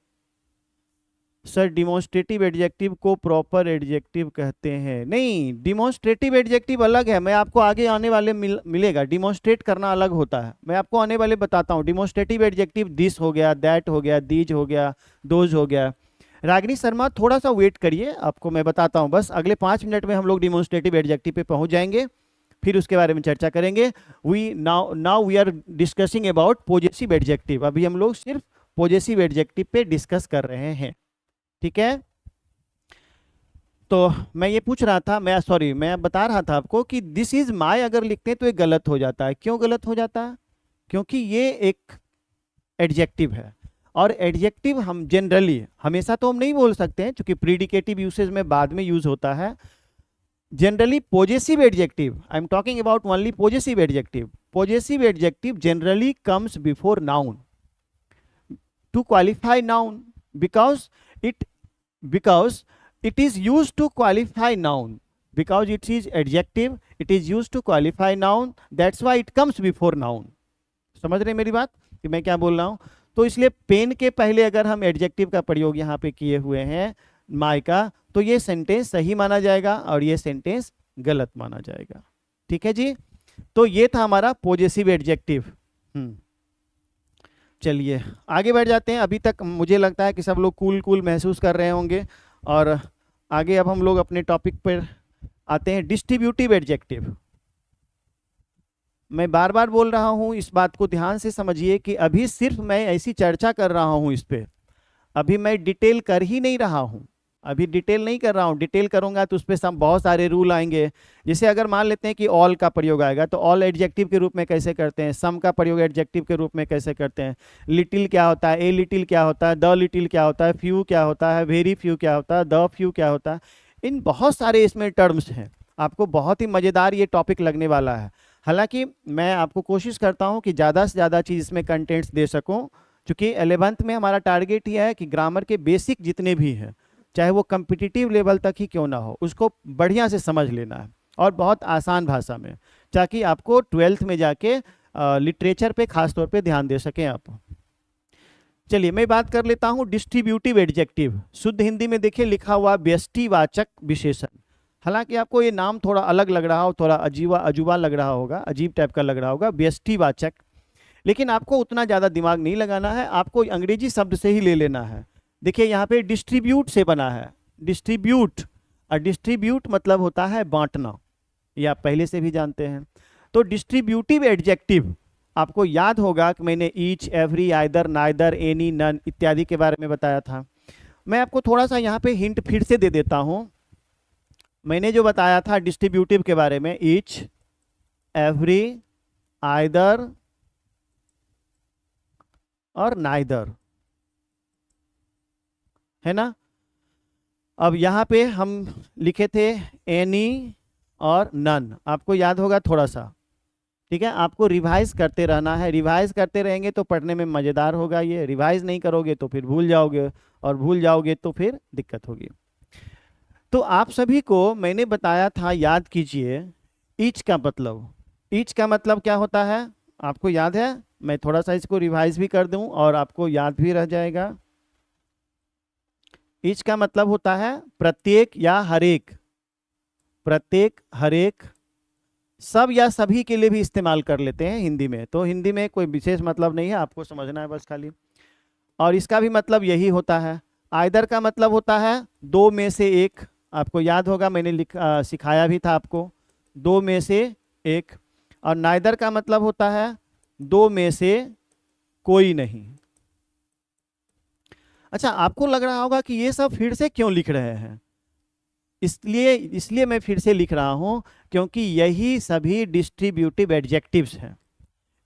सर डिमॉन्स्ट्रेटिव एडजेक्टिव को प्रॉपर एडजेक्टिव कहते हैं। नहीं, डिमॉन्स्ट्रेटिव एडजेक्टिव अलग है, मैं आपको आगे आने वाले मिलेगा। डिमॉन्स्ट्रेट करना अलग होता है, मैं आपको आने वाले बताता हूँ। डिमॉन्स्ट्रेटिव एडजेक्टिव दिस हो गया, दैट हो गया, दीज हो गया, दोज हो गया। रागिनी शर्मा थोड़ा सा वेट करिए, आपको मैं बताता हूँ, बस अगले 5 मिनट में हम लोग डिमॉन्स्ट्रेटिव एडजेक्टिव पे पहुँच जाएंगे, फिर उसके बारे में चर्चा करेंगे। Now we are discussing about possessive adjective. अभी हम लोग सिर्फ पॉजेसिव एडजेक्टिव पे डिस्कस कर रहे हैं, ठीक है। तो मैं ये पूछ रहा था, मैं बता रहा था आपको कि दिस इज माय अगर लिखते हैं तो ये गलत हो जाता है। क्यों गलत हो जाता है? क्योंकि ये एक एडजेक्टिव है, और एडजेक्टिव हम जनरली हमेशा तो हम नहीं बोल सकते हैं, क्योंकि प्रीडिकेटिव यूसेज में बाद में यूज होता है। Generally possessive adjective, I am talking about only possessive adjective, possessive adjective generally comes before noun to qualify noun, because it is used to qualify noun, because it is adjective, it is used to qualify noun, that's why it comes before noun। समझ रहे मेरी बात कि मैं क्या बोल रहा हूं? तो इसलिए पेन के पहले अगर हम एडजेक्टिव का प्रयोग यहाँ पे किए हुए हैं माय का, तो ये सेंटेंस सही माना जाएगा और ये सेंटेंस गलत माना जाएगा। ठीक है जी, तो ये था हमारा पॉजेसिव एडजेक्टिव। चलिए आगे बढ़ जाते हैं। अभी तक मुझे लगता है कि सब लोग कूल महसूस कर रहे होंगे, और आगे अब हम लोग अपने टॉपिक पर आते हैं, डिस्ट्रीब्यूटिव एडजेक्टिव। मैं बार बार बोल रहा हूँ, इस बात को ध्यान से समझिए कि अभी सिर्फ मैं ऐसी चर्चा कर रहा हूँ इस पे, अभी मैं डिटेल कर ही नहीं रहा हूँ, अभी डिटेल नहीं कर रहा हूँ। डिटेल करूँगा तो उस पर बहुत सारे रूल आएंगे। जैसे अगर मान लेते हैं कि ऑल का प्रयोग आएगा, तो ऑल एडजेक्टिव के रूप में कैसे करते हैं, सम का प्रयोग एडजेक्टिव के रूप में कैसे करते हैं, लिटिल क्या होता है, ए लिटिल क्या होता है, द लिटिल क्या होता है, फ्यू क्या होता है, वेरी फ्यू क्या होता है, द फ्यू क्या होता है। इन बहुत सारे इसमें टर्म्स हैं, आपको बहुत ही मज़ेदार ये टॉपिक लगने वाला है। हालांकि मैं आपको कोशिश करता हूँ कि ज़्यादा से ज़्यादा चीज़ इसमें कंटेंट्स दे सकूँ, क्योंकि 11th में हमारा टारगेट ये है कि ग्रामर के बेसिक जितने भी हैं, चाहे वो कम्पिटिटिव लेवल तक ही क्यों ना हो, उसको बढ़िया से समझ लेना है, और बहुत आसान भाषा में, ताकि आपको 12th में जाके लिटरेचर पे खास तौर पे ध्यान दे सकें आप। चलिए मैं बात कर लेता हूँ डिस्ट्रीब्यूटिव एडजेक्टिव। शुद्ध हिंदी में देखिए लिखा हुआ व्यष्टिवाचक विशेषण। हालांकि आपको ये नाम थोड़ा अलग लग रहा हो, थोड़ा अजीबा लग रहा होगा, अजीब टाइप का लग रहा होगा। व्यष्टिवाचक लेकिन आपको उतना ज़्यादा दिमाग नहीं लगाना है, आपको अंग्रेजी शब्द से ही ले लेना है। देखिए यहाँ पे डिस्ट्रीब्यूट से बना है, डिस्ट्रीब्यूट, और डिस्ट्रीब्यूट मतलब होता है बांटना, ये आप पहले से भी जानते हैं। तो डिस्ट्रीब्यूटिव एडजेक्टिव आपको याद होगा कि मैंने each, every, either, neither, any, none इत्यादि के बारे में बताया था। मैं आपको थोड़ा सा यहाँ पे हिंट फिर से दे देता हूँ। मैंने जो बताया था डिस्ट्रीब्यूटिव के बारे में, ईच, एवरी, आइदर और नाइदर, है ना। अब यहाँ पे हम लिखे थे एनी और नन, आपको याद होगा थोड़ा सा, ठीक है। आपको रिवाइज करते रहना है, रिवाइज करते रहेंगे तो पढ़ने में मज़ेदार होगा। ये रिवाइज नहीं करोगे तो फिर भूल जाओगे, और भूल जाओगे तो फिर दिक्कत होगी। तो आप सभी को मैंने बताया था, याद कीजिए, ईच का मतलब, ईच का मतलब क्या होता है आपको याद है? मैं थोड़ा सा इसको रिवाइज भी कर दूं और आपको याद भी रह जाएगा। ईच का मतलब होता है प्रत्येक या हरेक, प्रत्येक, हरेक, सब या सभी के लिए भी इस्तेमाल कर लेते हैं हिंदी में, तो हिंदी में कोई विशेष मतलब नहीं है, आपको समझना है बस खाली। और इसका भी मतलब यही होता है। आइदर का मतलब होता है दो में से एक, आपको याद होगा मैंने सिखाया भी था आपको, दो में से एक। और नाइदर का मतलब होता है दो में से कोई नहीं। अच्छा, आपको लग रहा होगा कि ये सब फिर से क्यों लिख रहे हैं? इसलिए मैं फिर से लिख रहा हूं क्योंकि यही सभी डिस्ट्रीब्यूटिव एडजेक्टिव्स हैं।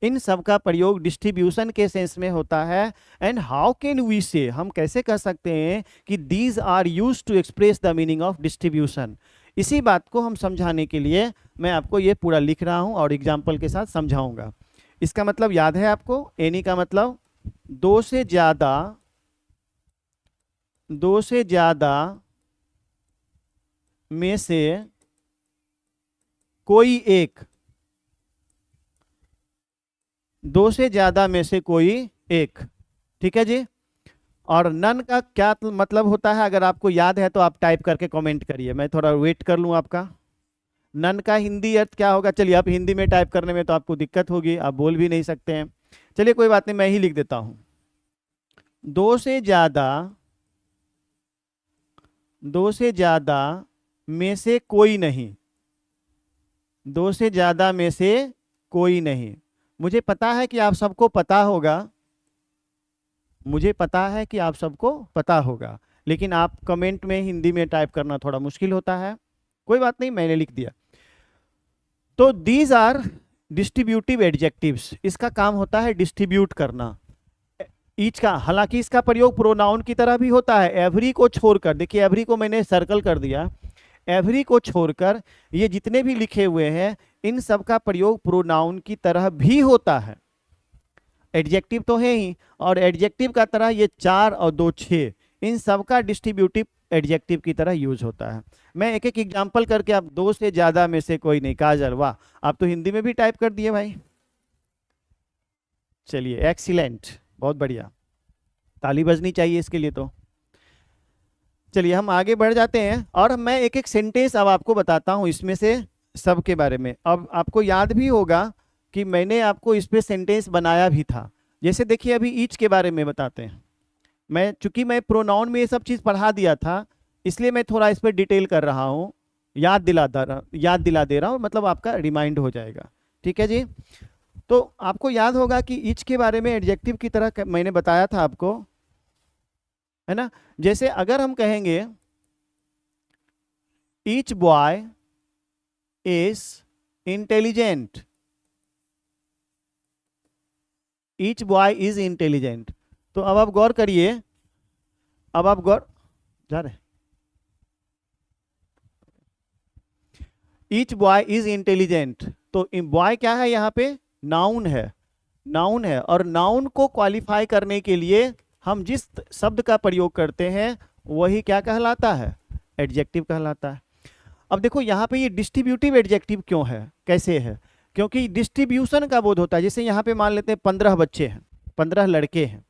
इन सब का प्रयोग डिस्ट्रीब्यूशन के सेंस में होता है। एंड हाउ कैन वी से, हम कैसे कह सकते हैं कि these are use to express the meaning of distribution. इसी बात को हम समझाने के लिए मैं आपको ये पूरा लिख रहा हूं और एग्जाम्पल के साथ समझाऊंगा। इसका मतलब याद है आपको? एनी का मतलब दो से ज्यादा में से कोई एक, दो से ज्यादा में से कोई एक, ठीक है जी। और नन का क्या मतलब होता है? अगर आपको याद है तो आप टाइप करके कमेंट करिए, मैं थोड़ा वेट कर लूं आपका। नन का हिंदी अर्थ क्या होगा? चलिए, आप हिंदी में टाइप करने में तो आपको दिक्कत होगी, आप बोल भी नहीं सकते हैं। चलिए कोई बात नहीं, मैं ही लिख देता हूं। दो से ज्यादा में से कोई नहीं, दो से ज्यादा में से कोई नहीं। मुझे पता है कि आप सबको पता होगा, मुझे पता है कि आप सबको पता होगा, लेकिन आप कमेंट में हिंदी में टाइप करना थोड़ा मुश्किल होता है। कोई बात नहीं, मैंने लिख दिया। तो दीज आर डिस्ट्रीब्यूटिव एडजेक्टिव्स, इसका काम होता है डिस्ट्रीब्यूट करना। ईच का, हालांकि इसका प्रयोग प्रोनाउन की तरह भी होता है। एवरी को छोड़कर, देखिए एवरी को मैंने सर्कल कर दिया, एवरी को छोड़कर ये जितने भी लिखे हुए हैं इन सब का प्रयोग प्रोनाउन की तरह भी होता है। एडजेक्टिव तो है ही, और एडजेक्टिव का तरह ये 4 और 2 6, इन सब का डिस्ट्रीब्यूटिव एडजेक्टिव की तरह यूज होता है। मैं एक एक एग्जांपल करके, आप दो से ज्यादा में से कोई नहीं, काजल वाह, आप तो हिंदी में भी टाइप कर दिए भाई, चलिए एक्सीलेंट, बहुत बढ़िया, ताली बजनी चाहिए इसके लिए। तो चलिए हम आगे बढ़ जाते हैं और मैं एक एक सेंटेंस अब आपको बताता हूं इसमें से सब के बारे में। अब आपको याद भी होगा कि मैंने आपको इस पे सेंटेंस बनाया भी था। जैसे देखिए अभी ईच के बारे में बताते हैं। चूंकि मैं प्रोनाउन में ये सब चीज़ पढ़ा दिया था, इसलिए मैं थोड़ा इस पर डिटेल कर रहा हूँ, याद दिला दे रहा हूँ, मतलब आपका रिमाइंड हो जाएगा, ठीक है जी। तो आपको याद होगा कि ईच के बारे में एडजेक्टिव की तरह मैंने बताया था आपको, है ना। जैसे अगर हम कहेंगे each boy is intelligent, each boy is intelligent, तो अब आप गौर करिए, अब आप गौर जा रहे, ईच बॉय इज इंटेलिजेंट, तो बॉय क्या है? यहाँ पे नाउन है, नाउन है, और नाउन को क्वालिफाई करने के लिए हम जिस शब्द का प्रयोग करते हैं वही क्या कहलाता है? एडजेक्टिव कहलाता है। अब देखो यहाँ पे ये डिस्ट्रीब्यूटिव एडजेक्टिव क्यों है, कैसे है? क्योंकि डिस्ट्रीब्यूशन का बोध होता है। जैसे यहाँ पे मान लेते हैं 15 बच्चे हैं, 15 लड़के हैं,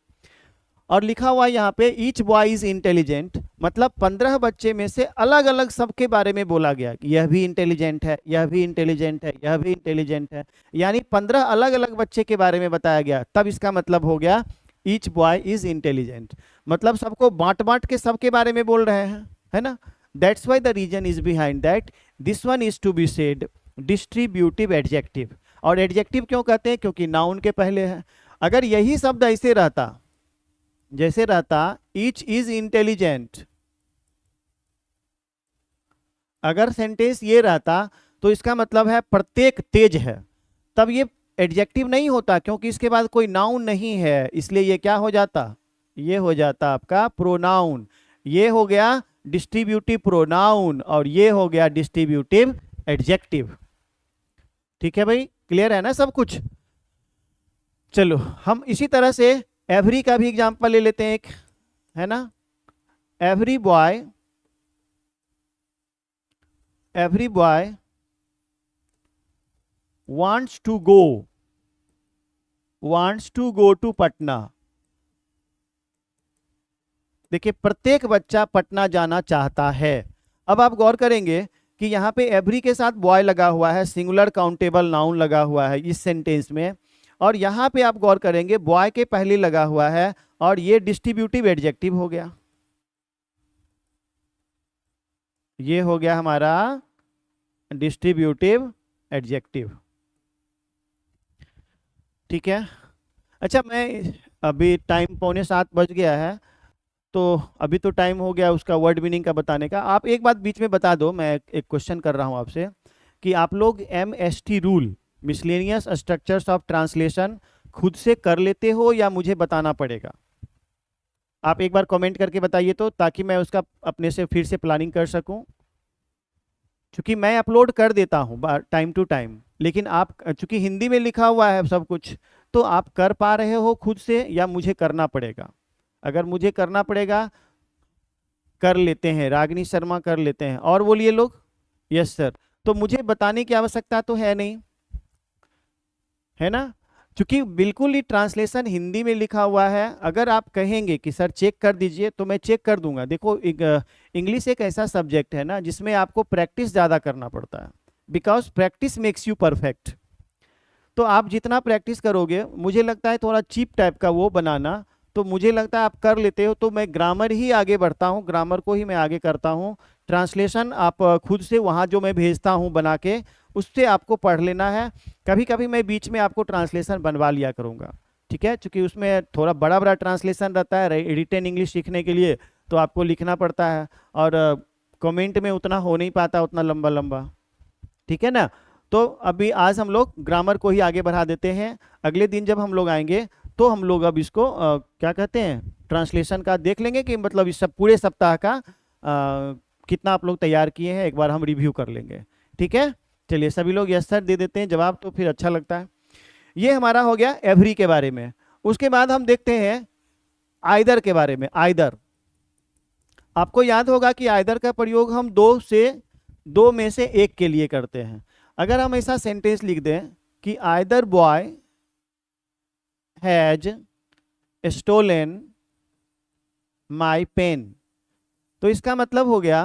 और लिखा हुआ है यहाँ पे ईच बॉय इज इंटेलिजेंट, मतलब 15 बच्चे में से अलग अलग सबके बारे में बोला गया कि यह भी इंटेलिजेंट है, यह भी इंटेलिजेंट है, यह भी इंटेलिजेंट है, यानी 15 अलग अलग बच्चे के बारे में बताया गया। तब इसका मतलब हो गया ईच बॉय इज इंटेलिजेंट, मतलब सबको बांट बांट के सबके बारे में बोल रहे हैं, है ना। That's why the reason is behind that this one is to be said distributive adjective. और एडजेक्टिव क्यों कहते हैं? क्योंकि नाउन के पहले है। अगर यही शब्द ऐसे रहता, जैसे रहता ईच इज इंटेलिजेंट, अगर सेंटेंस ये रहता तो इसका मतलब है प्रत्येक तेज है, तब ये एडजेक्टिव नहीं होता, क्योंकि इसके बाद कोई नाउन नहीं है, इसलिए ये क्या हो जाता? ये हो जाता आपका प्रोनाउन। ये हो गया डिस्ट्रीब्यूटिव प्रोनाउन और ये हो गया डिस्ट्रीब्यूटिव एडजेक्टिव। ठीक है भाई, क्लियर है ना सब कुछ? चलो हम इसी तरह से एवरी का भी एग्जांपल ले लेते हैं एक, है ना। Every boy wants to go to Patna. देखिए प्रत्येक बच्चा पटना जाना चाहता है। अब आप गौर करेंगे कि यहाँ पे एवरी के साथ बॉय लगा हुआ है, सिंगुलर काउंटेबल नाउन लगा हुआ है इस सेंटेंस में, और यहाँ पे आप गौर करेंगे बॉय के पहले लगा हुआ है और ये डिस्ट्रीब्यूटिव एडजेक्टिव हो गया। ये हो गया हमारा डिस्ट्रीब्यूटिव एडजेक्टिव। ठीक है। अच्छा, मैं अभी टाइम 6:45 बज गया है, तो अभी तो टाइम हो गया उसका वर्ड मीनिंग का बताने का। आप एक बात बीच में बता दो, मैं एक क्वेश्चन कर रहा हूं आपसे कि आप लोग MST rule miscellaneous structures of translation खुद से कर लेते हो या मुझे बताना पड़ेगा? आप एक बार कमेंट करके बताइए तो, ताकि मैं उसका अपने से फिर से प्लानिंग कर सकूं। क्योंकि मैं अपलोड कर देता हूं टाइम टू टाइम, लेकिन आप चूंकि हिंदी में लिखा हुआ है सब कुछ, तो आप कर पा रहे हो खुद से या मुझे करना पड़ेगा? अगर मुझे करना पड़ेगा, कर लेते हैं, रागिनी शर्मा कर लेते हैं, और बोलिए लोग यस सर। तो मुझे बताने की आवश्यकता तो है नहीं, है ना, क्योंकि बिल्कुल ही ट्रांसलेशन हिंदी में लिखा हुआ है। अगर आप कहेंगे कि सर चेक कर दीजिए तो मैं चेक कर दूंगा। देखो इंग्लिश एक ऐसा सब्जेक्ट है ना जिसमें आपको प्रैक्टिस ज़्यादा करना पड़ता है, because practice makes you perfect. तो आप जितना प्रैक्टिस करोगे, मुझे लगता है थोड़ा चीप टाइप का वो बनाना, तो मुझे लगता है आप कर लेते हो। तो मैं ग्रामर ही आगे बढ़ता हूँ, ग्रामर को ही मैं आगे करता हूँ। ट्रांसलेशन आप खुद से वहाँ जो मैं भेजता हूँ बना के, उससे आपको पढ़ लेना है। कभी कभी मैं बीच में आपको ट्रांसलेशन बनवा लिया करूँगा, ठीक है, क्योंकि उसमें थोड़ा बड़ा बड़ा ट्रांसलेशन रहता है रिटन इंग्लिश सीखने के लिए, तो आपको लिखना पड़ता है, और कमेंट में उतना हो नहीं पाता, उतना लंबा लंबा, ठीक है ना। तो अभी आज हम लोग ग्रामर को ही आगे बढ़ा देते हैं। अगले दिन जब हम लोग आएंगे तो हम लोग अब इसको क्या कहते हैं, ट्रांसलेशन का देख लेंगे कि मतलब इस सब पूरे सप्ताह का कितना आप लोग तैयार किए हैं, एक बार हम रिव्यू कर लेंगे। ठीक है, चलिए सभी लोग यस सर दे देते हैं जवाब, तो फिर अच्छा लगता है। ये हमारा हो गया एवरी के बारे में। उसके बाद हम देखते हैं आइदर के बारे में। आइदर, आपको याद होगा कि आइदर का प्रयोग हम दो में से एक के लिए करते हैं। अगर हम ऐसा सेंटेंस लिख दें कि either boy has stolen my pen, तो इसका मतलब हो गया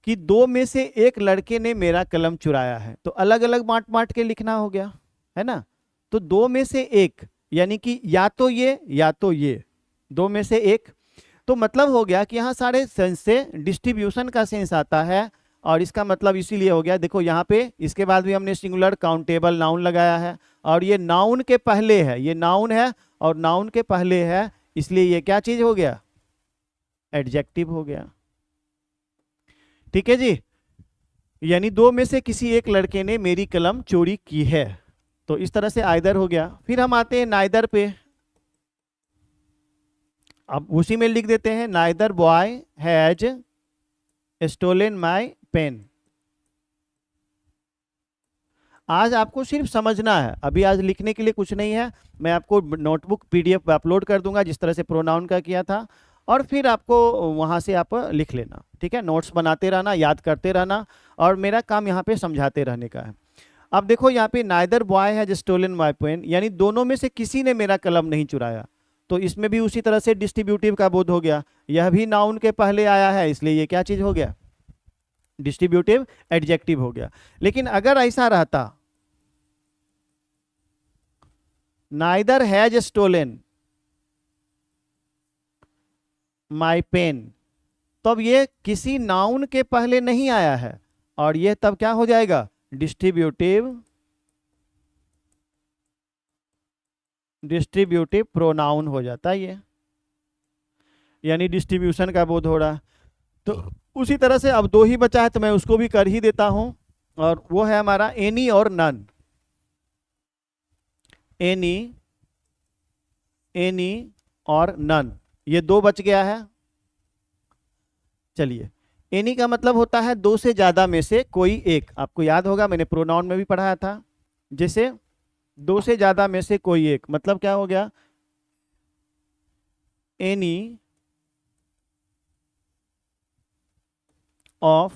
कि दो में से एक लड़के ने मेरा कलम चुराया है। तो अलग अलग बांट बांट के लिखना हो गया, है ना। तो दो में से एक, यानी कि या तो ये या तो ये, दो में से एक। तो मतलब हो गया कि यहाँ सारे सेंस से डिस्ट्रीब्यूशन का सेंस आता है, और इसका मतलब इसीलिए हो गया, देखो यहाँ पे इसके बाद भी हमने सिंगुलर काउंटेबल नाउन लगाया है, और ये नाउन के पहले है, ये नाउन है और नाउन के पहले है, इसलिए ये क्या चीज हो गया, एडजेक्टिव हो गया। ठीक है जी, यानी दो में से किसी एक लड़के ने मेरी कलम चोरी की है। तो इस तरह से आइदर हो गया। फिर हम आते हैं नाइदर पे। अब उसी में लिख देते हैं neither boy has stolen my pen. आज आपको सिर्फ समझना है, अभी आज लिखने के लिए कुछ नहीं है। मैं आपको नोटबुक PDF अपलोड कर दूंगा जिस तरह से प्रोनाउन का किया था, और फिर आपको वहां से आप लिख लेना। ठीक है, नोट्स बनाते रहना, याद करते रहना, और मेरा काम यहाँ पे समझाते रहने का है। अब देखो यहाँ पे neither boy has stolen my pen, यानी दोनों में से किसी ने मेरा कलम नहीं चुराया। तो इसमें भी उसी तरह से डिस्ट्रीब्यूटिव का बोध हो गया। यह भी नाउन के पहले आया है, इसलिए ये क्या चीज हो गया, डिस्ट्रीब्यूटिव एडजेक्टिव हो गया। लेकिन अगर ऐसा रहता, neither has stolen my pen, तब ये किसी नाउन के पहले नहीं आया है, और ये तब क्या हो जाएगा, डिस्ट्रीब्यूटिव प्रोनाउन हो जाता है ये, यानी डिस्ट्रीब्यूशन का बोध हो रहा है। तो उसी तरह से अब दो ही बचा है, तो मैं उसको भी कर ही देता हूं, और वो है हमारा एनी और नन। एनी और नन, ये दो बच गया है। चलिए, एनी का मतलब होता है दो से ज्यादा में से कोई एक। आपको याद होगा, मैंने प्रोनाउन में भी पढ़ाया था, जैसे दो से ज्यादा में से कोई एक, मतलब क्या हो गया, एनी ऑफ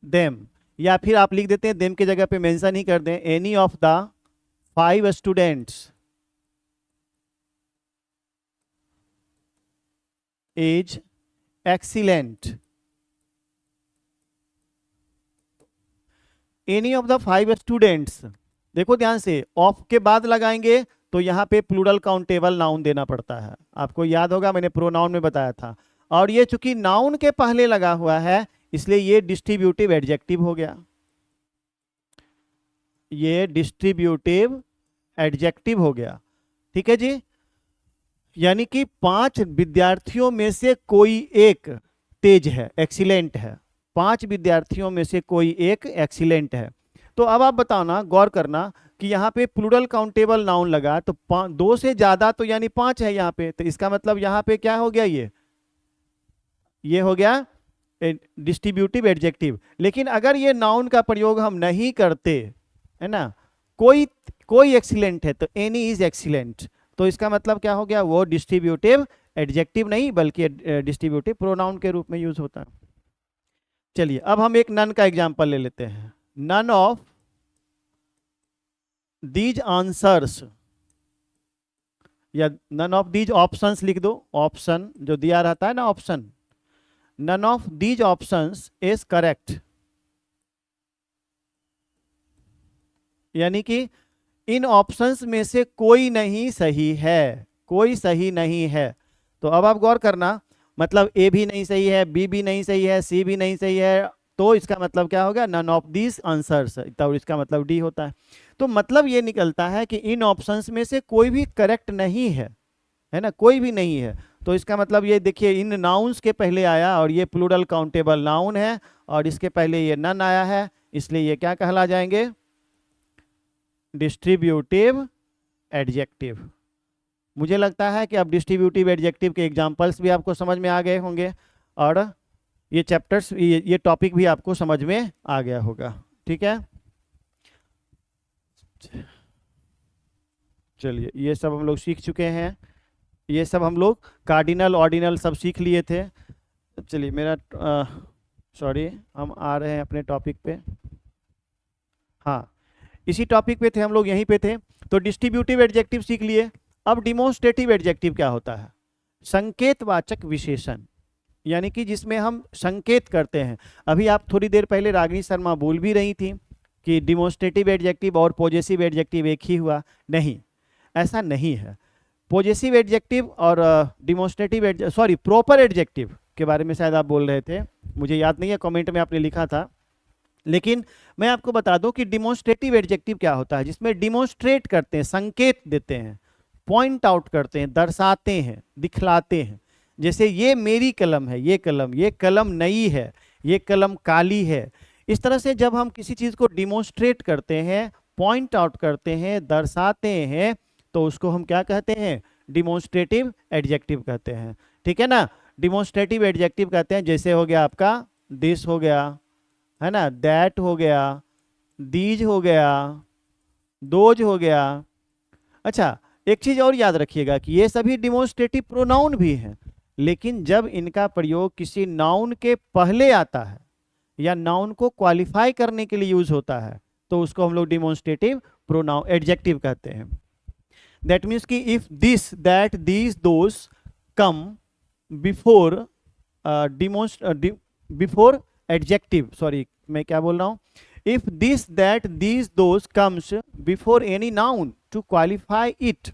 देम, या फिर आप लिख देते हैं देम की जगह पे मेंशन ही कर दें, any of the 5 students is excellent. Any of the 5 students, देखो ध्यान से, ऑफ के बाद लगाएंगे तो यहां पे प्लूरल काउंटेबल नाउन देना पड़ता है। आपको याद होगा, मैंने प्रोनाउन में बताया था, और ये चूंकि नाउन के पहले लगा हुआ है, इसलिए ये डिस्ट्रीब्यूटिव एडजेक्टिव हो गया, ये डिस्ट्रीब्यूटिव एडजेक्टिव हो गया। ठीक है जी, यानी कि 5 विद्यार्थियों में से कोई एक तेज है, एक्सीलेंट है। 5 विद्यार्थियों में से कोई एक एक्सीलेंट है। तो अब आप बताओ ना, गौर करना कि यहाँ पे प्लूरल काउंटेबल नाउन लगा, तो 2 से ज्यादा तो यानी 5 है यहाँ पे, तो इसका मतलब यहाँ पे क्या हो गया, ये हो गया डिस्ट्रीब्यूटिव एडजेक्टिव। लेकिन अगर ये नाउन का प्रयोग हम नहीं करते, है ना, कोई एक्सीलेंट है, तो एनी इज एक्सीलेंट, तो इसका मतलब क्या हो गया, वो डिस्ट्रीब्यूटिव एडजेक्टिव नहीं बल्कि डिस्ट्रीब्यूटिव प्रोनाउन के रूप में यूज होता है। चलिए, अब हम एक नन का एग्जांपल ले लेते हैं। नन ऑफ दीज आंसर्स, या नन ऑफ दीज ऑप्शंस लिख दो, ऑप्शन जो दिया रहता है ना, option, none of these options is correct, यानी कि इन ऑप्शंस में से कोई नहीं सही है, कोई सही नहीं है। तो अब आप गौर करना, मतलब ए भी नहीं सही है, बी भी नहीं सही है, सी भी नहीं सही है, तो इसका मतलब क्या होगा, नन ऑफ दिस आंसर्स, तो इसका मतलब डी होता है। तो मतलब ये निकलता है कि इन ऑप्शंस में से कोई भी करेक्ट नहीं है ना, कोई भी नहीं है। तो इसका मतलब ये देखिए, इन नाउन्स के पहले आया, और ये प्लूरल काउंटेबल नाउन है, और इसके पहले ये नन आया है, इसलिए ये क्या कहला जाएंगे, डिस्ट्रीब्यूटिव एडजेक्टिव। मुझे लगता है कि अब डिस्ट्रीब्यूटिव एडजेक्टिव के एग्जांपल्स भी आपको समझ में आ गए होंगे, और ये चैप्टर्स, ये टॉपिक भी आपको समझ में आ गया होगा। ठीक है, चलिए, ये सब हम लोग सीख चुके हैं, ये सब हम लोग कार्डिनल ऑर्डिनल सब सीख लिए थे। चलिए, मेरा सॉरी, हम आ रहे हैं अपने टॉपिक पे। हाँ, इसी टॉपिक पे थे हम लोग, यहीं पे थे। तो डिस्ट्रीब्यूटिव एडजेक्टिव सीख लिए। अब डिमोन्स्ट्रेटिव एडजेक्टिव क्या होता है, संकेतवाचक विशेषण, यानी कि जिसमें हम संकेत करते हैं। अभी आप थोड़ी देर पहले रागिनी शर्मा बोल भी रही थी कि डिमोन्स्ट्रेटिव एडजेक्टिव और पॉजेसिव एडजेक्टिव एक ही हुआ, नहीं, ऐसा नहीं है। पॉजेसिव एडजेक्टिव और डिमोन्स्ट्रेटिव प्रॉपर एडजेक्टिव के बारे में शायद आप बोल रहे थे, मुझे याद नहीं है, कमेंट में आपने लिखा था। लेकिन मैं आपको बता दूं कि डिमोन्स्ट्रेटिव एडजेक्टिव क्या होता है, जिसमें डिमोन्स्ट्रेट करते हैं, संकेत देते हैं, पॉइंट आउट करते हैं, दर्शाते हैं, दिखलाते हैं। जैसे ये मेरी कलम है, ये कलम नई है, ये कलम काली है। इस तरह से जब हम किसी चीज को डिमोन्स्ट्रेट करते हैं, पॉइंट आउट करते हैं, दर्शाते हैं, तो उसको हम क्या कहते हैं, डिमोन्स्ट्रेटिव एडजेक्टिव कहते हैं। ठीक है ना, डिमोन्स्ट्रेटिव एडजेक्टिव कहते हैं, जैसे हो गया आपका दिस हो गया, है ना, दैट हो गया, दीज हो गया, दोज हो गया। अच्छा, एक चीज और याद रखिएगा कि ये सभी डिमोन्स्ट्रेटिव प्रोनाउन भी हैं, लेकिन जब इनका प्रयोग किसी नाउन के पहले आता है या नाउन को क्वालिफाई करने के लिए यूज होता है, तो उसको हम लोग डिमोन्स्ट्रेटिव प्रोनाउन एडजेक्टिव कहते हैं। दैट मीन्स कि if this that these those come before before adjective, sorry मैं क्या बोल रहा हूँ, if this that these those comes before any noun to qualify it,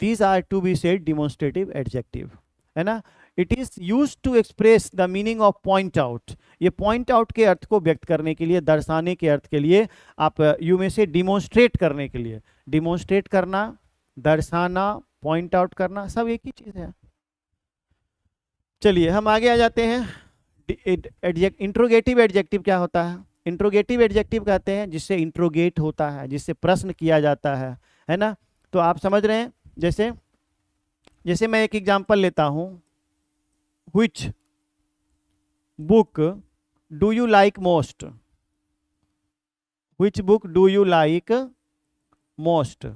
these are to be said demonstrative adjective, है ना. It is use to express the meaning of point out. ये पॉइंट आउट के अर्थ को व्यक्त करने के लिए, दर्शाने के अर्थ के लिए आप यू में से डिमोन्स्ट्रेट करने के लिए, डिमोन्स्ट्रेट करना, दर्शाना, पॉइंट आउट करना, सब एक ही चीज है. चलिए हम आगे आ जाते हैं. इंट्रोगेटिव एडजेक्टिव क्या होता है? इंट्रोगेटिव एडजेक्टिव कहते हैं जिससे इंट्रोगेट होता है, जिससे प्रश्न किया जाता है ना. तो आप समझ रहे हैं, जैसे जैसे मैं एक एग्जांपल लेता हूं, which book do you like most, which book do you like most.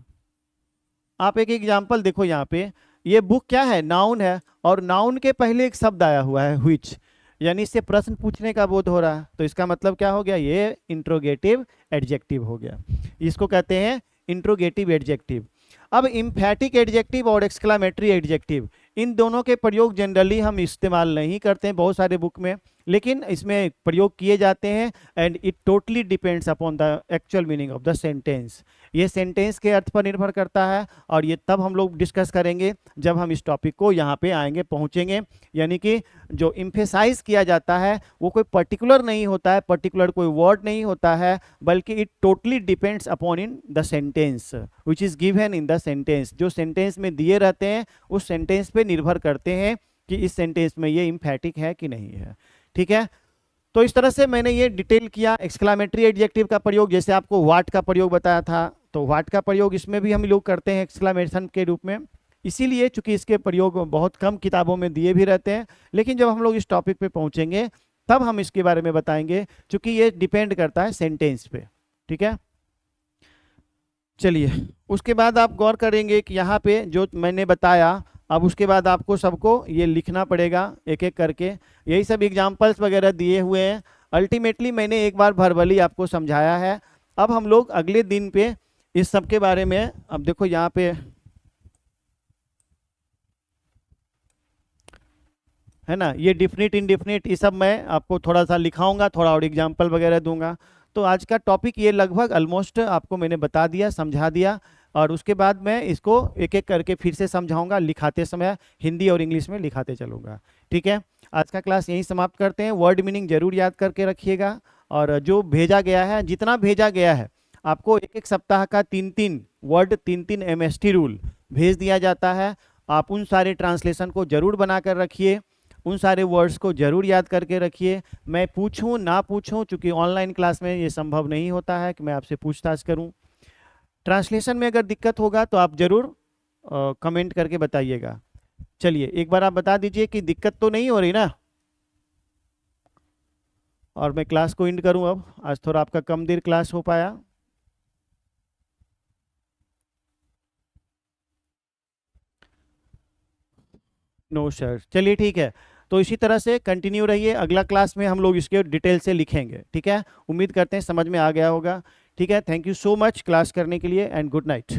आप एक एग्जांपल देखो, यहाँ पे ये बुक क्या है, नाउन है, और नाउन के पहले एक शब्द आया हुआ है व्हिच, यानी इससे प्रश्न पूछने का बोध हो रहा है. तो इसका मतलब क्या हो गया, ये इंट्रोगेटिव एडजेक्टिव हो गया. इसको कहते हैं इंट्रोगेटिव एडजेक्टिव. अब इम्फैटिक एडजेक्टिव और एक्सक्लामेटरी एडजेक्टिव, इन दोनों के प्रयोग जनरली हम इस्तेमाल नहीं करते हैं बहुत सारे बुक में, लेकिन इसमें प्रयोग किए जाते हैं. And it totally depends upon the actual meaning of the sentence. ये सेंटेंस के अर्थ पर निर्भर करता है, और ये तब हम लोग डिस्कस करेंगे जब हम इस टॉपिक को यहाँ पे आएंगे, पहुँचेंगे. यानी कि जो इम्फेसाइज किया जाता है वो कोई पर्टिकुलर नहीं होता है, पर्टिकुलर कोई वर्ड नहीं होता है, बल्कि it totally depends upon in the sentence which is given in the sentence. जो सेंटेंस में दिए रहते हैं उस सेंटेंस पे निर्भर करते हैं कि इस सेंटेंस में ये इम्फैटिक है कि नहीं है. ठीक है, तो इस तरह से मैंने ये डिटेल किया. एक्सक्लामेटरी एडजेक्टिव का प्रयोग, जैसे आपको व्हाट का प्रयोग बताया था, तो व्हाट का प्रयोग इसमें भी हम लोग करते हैं एक्सक्लामेशन के रूप में. इसीलिए चूंकि इसके प्रयोग बहुत कम किताबों में दिए भी रहते हैं, लेकिन जब हम लोग इस टॉपिक पे पहुंचेंगे तब हम इसके बारे में बताएंगे, क्योंकि ये डिपेंड करता है सेंटेंस पे. ठीक है, चलिए उसके बाद आप गौर करेंगे कि यहाँ पे जो मैंने बताया, अब उसके बाद आपको सबको ये लिखना पड़ेगा एक एक करके. यही सब एग्जाम्पल्स वगैरह दिए हुए हैं. अल्टीमेटली मैंने एक बार वर्बली आपको समझाया है. अब हम लोग अगले दिन पे इस सब के बारे में, अब देखो यहाँ पे है ना, ये डिफिनिट इंडिफिनिट, ये सब मैं आपको थोड़ा सा लिखाऊंगा, थोड़ा और एग्जाम्पल वगैरह दूंगा. तो आज का टॉपिक ये लगभग ऑलमोस्ट आपको मैंने बता दिया, समझा दिया, और उसके बाद मैं इसको एक एक करके फिर से समझाऊंगा, लिखाते समय हिंदी और इंग्लिश में लिखाते चलूँगा. ठीक है, आज का क्लास यहीं समाप्त करते हैं. वर्ड मीनिंग जरूर याद करके रखिएगा, और जो भेजा गया है, जितना भेजा गया है, आपको एक एक सप्ताह का 3-3 वर्ड, 3-3 MST रूल भेज दिया जाता है. आप उन सारे ट्रांसलेशन को जरूर बना कर रखिए, उन सारे वर्ड्स को जरूर याद करके रखिए. मैं पूछूं ना पूछूं, चूंकि ऑनलाइन क्लास में ये संभव नहीं होता है कि मैं आपसे पूछताछ करूं. ट्रांसलेशन में अगर दिक्कत होगा तो आप जरूर कमेंट करके बताइएगा. चलिए एक बार आप बता दीजिए कि दिक्कत तो नहीं हो रही ना, और मैं क्लास को एंड करूं. अब आज थोड़ा आपका कम देर क्लास हो पाया. नो सर, चलिए ठीक है. तो इसी तरह से कंटिन्यू रहिए. अगला क्लास में हम लोग इसके डिटेल से लिखेंगे. ठीक है, उम्मीद करते हैं समझ में आ गया होगा. ठीक है, thank you so much class करने के लिए, एंड गुड नाइट.